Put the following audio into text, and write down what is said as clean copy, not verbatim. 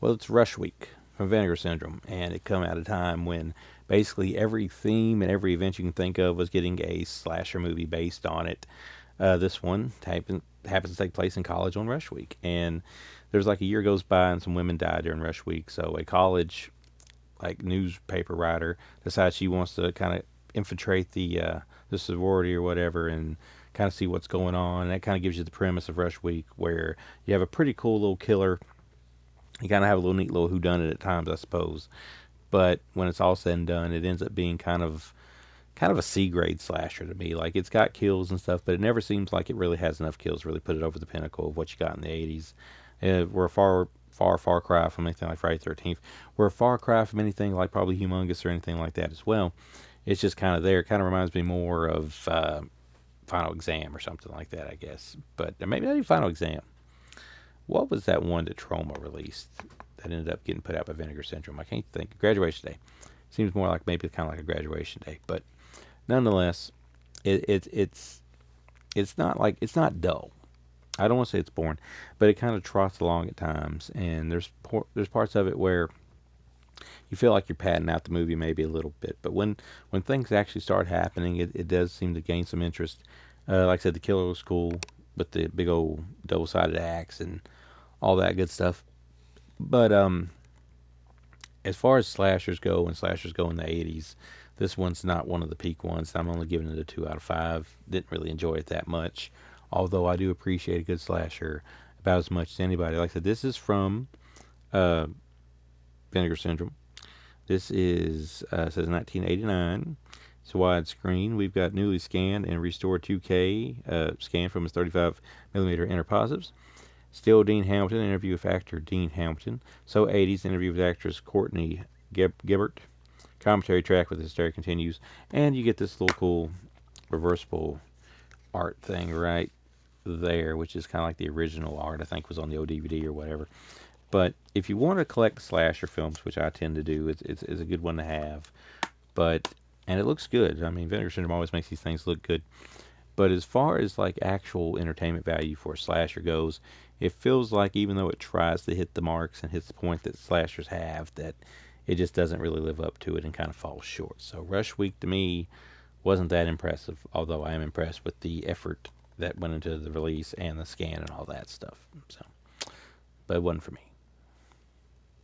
Well, it's Rush Week from Vinegar Syndrome, and it come at a time when basically every theme and every event you can think of was getting a slasher movie based on it. This one happens to take place in college on Rush Week, and there's like a year goes by and some women die during Rush Week. So a college like newspaper writer decides she wants to kind of infiltrate the sorority or whatever and kind of see what's going on. And that kind of gives you the premise of Rush Week, where you have a pretty cool little killer. You kind of have a little neat little whodunit at times, I suppose. But when it's all said and done, it ends up being kind of a C grade slasher to me. Like, it's got kills and stuff, but it never seems like it really has enough kills to really put it over the pinnacle of what you got in the 80s. We're a far cry from anything like Friday the 13th. We're a far cry from anything like probably Humongous or anything like that as well. It's just kind of there. It kind of reminds me more of Final Exam or something like that, I guess. But maybe not even Final Exam. What was that one that Trauma released that ended up getting put out by Vinegar Syndrome? I can't think. Graduation Day. Seems more like maybe kind of like a graduation day. But nonetheless, it's not like it's not dull. I don't want to say it's boring, but it kind of trots along at times, and there's parts of it where you feel like you're padding out the movie maybe a little bit, but when things actually start happening, it does seem to gain some interest. Like I said, the killer was cool with the big old double-sided axe and all that good stuff. But as far as slashers go, and slashers go in the 80s, this one's not one of the peak ones. I'm only giving it a 2 out of 5. Didn't really enjoy it that much, although I do appreciate a good slasher about as much as anybody. Like I said, this is from uh, Vinegar Syndrome. This is says 1989. It's widescreen. We've got newly scanned and restored 2K scan from its 35 millimeter INTERPOSITIVEs. Still Dean Hamilton, interview with actor Dean Hamilton. So 80s, interview with actress Courtney Gebhart. Commentary track with Hysteria Continues. And you get this little cool reversible art thing right there, which is kind of like the original art, I think was on the old DVD or whatever. But if you want to collect slasher films, which I tend to do, it's a good one to have. And it looks good. I mean, Vinegar Syndrome always makes these things look good. But as far as like actual entertainment value for a slasher goes, it feels like even though it tries to hit the marks and hits the point that slashers have, that it just doesn't really live up to it and kind of falls short. So Rush Week to me wasn't that impressive, although I am impressed with the effort that went into the release and the scan and all that stuff. So, but it wasn't for me.